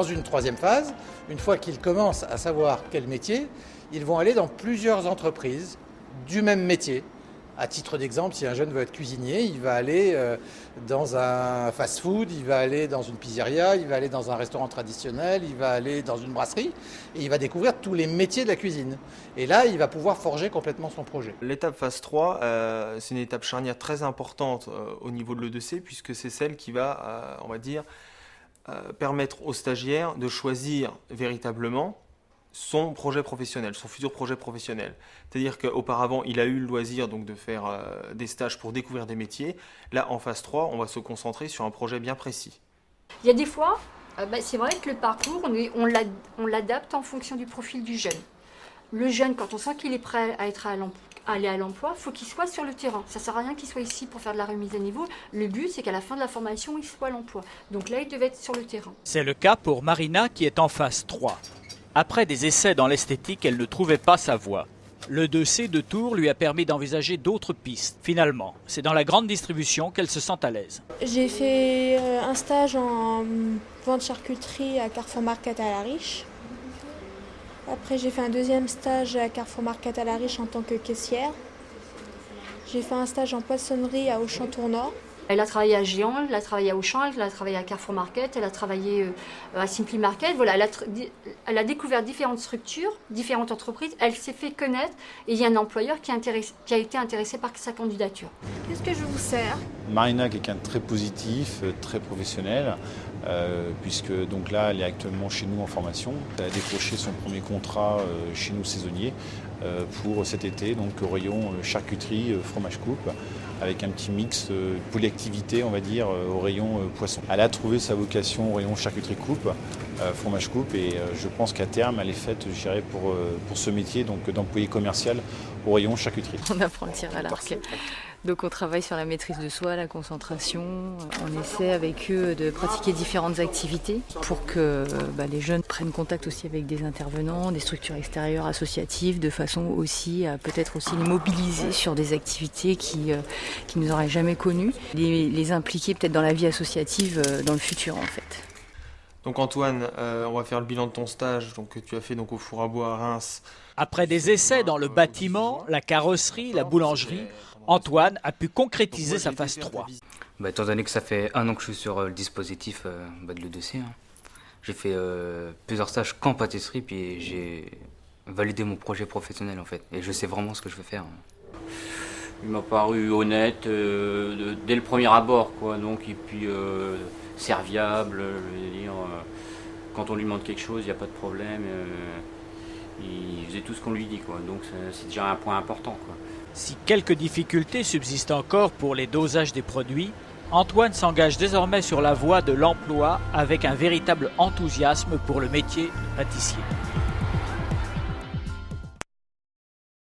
Dans une troisième phase, une fois qu'ils commencent à savoir quel métier, ils vont aller dans plusieurs entreprises du même métier. À titre d'exemple, si un jeune veut être cuisinier, il va aller dans un fast-food, il va aller dans une pizzeria, il va aller dans un restaurant traditionnel, il va aller dans une brasserie et il va découvrir tous les métiers de la cuisine. Et là, il va pouvoir forger complètement son projet. L'étape phase 3, c'est une étape charnière très importante au niveau de l'E2C puisque c'est celle qui va, on va dire, permettre aux stagiaires de choisir véritablement son projet professionnel, son futur projet professionnel. C'est-à-dire qu'auparavant, il a eu le loisir donc, de faire des stages pour découvrir des métiers. Là, en phase 3, on va se concentrer sur un projet bien précis. Il y a des fois, c'est vrai que le parcours, on l'adapte en fonction du profil du jeune. Le jeune, quand on sent qu'il est prêt à aller à l'emploi, il faut qu'il soit sur le terrain. Ça ne sert à rien qu'il soit ici pour faire de la remise à niveau. Le but, c'est qu'à la fin de la formation, il soit à l'emploi. Donc là, il devait être sur le terrain. C'est le cas pour Marina qui est en phase 3. Après des essais dans l'esthétique, elle ne trouvait pas sa voie. L'E2C de Tours lui a permis d'envisager d'autres pistes. Finalement, c'est dans la grande distribution qu'elle se sent à l'aise. J'ai fait un stage en vente charcuterie à Carrefour Market à La Riche. Après, j'ai fait un deuxième stage à Carrefour Market à La Riche en tant que caissière. J'ai fait un stage en poissonnerie à Auchan-Tournord. Elle a travaillé à Géant, elle a travaillé à Auchan, elle a travaillé à Carrefour Market, elle a travaillé à Simply Market. Voilà, elle a découvert différentes structures, différentes entreprises. Elle s'est fait connaître et il y a un employeur qui a été intéressé par sa candidature. Qu'est-ce que je vous sers ? Marina est quelqu'un de très positif, très professionnel, puisque donc là, elle est actuellement chez nous en formation. Elle a décroché son premier contrat chez nous saisonnier pour cet été, donc au rayon charcuterie, fromage coupe, avec un petit mix de polyactivité, on va dire, au rayon poisson. Elle a trouvé sa vocation au rayon charcuterie coupe, fromage coupe, et je pense qu'à terme, elle est faite, je dirais, pour ce métier donc d'employé commercial au rayon charcuterie. On apprend le tir à l'arc. Donc on travaille sur la maîtrise de soi, la concentration. On essaie avec eux de pratiquer différentes activités pour que les jeunes prennent contact aussi avec des intervenants, des structures extérieures associatives, de façon aussi à peut-être aussi les mobiliser sur des activités qui nous n'auraient jamais connues, les impliquer peut-être dans la vie associative dans le futur en fait. Donc Antoine, on va faire le bilan de ton stage que tu as fait donc, au four à bois à Reims. Après des essais dans le bâtiment, la carrosserie, la boulangerie, Antoine a pu concrétiser sa phase 3. Étant donné que ça fait 1 an que je suis sur le dispositif de l'E2C, j'ai fait plusieurs stages qu'en pâtisserie, puis j'ai validé mon projet professionnel en fait. Et je sais vraiment ce que je veux faire. Il m'a paru honnête dès le premier abord, quoi. Donc, et puis serviable, je veux dire, quand on lui demande quelque chose, il n'y a pas de problème. Il faisait tout ce qu'on lui dit, quoi. Donc c'est déjà un point important, quoi. Si quelques difficultés subsistent encore pour les dosages des produits, Antoine s'engage désormais sur la voie de l'emploi avec un véritable enthousiasme pour le métier de pâtissier.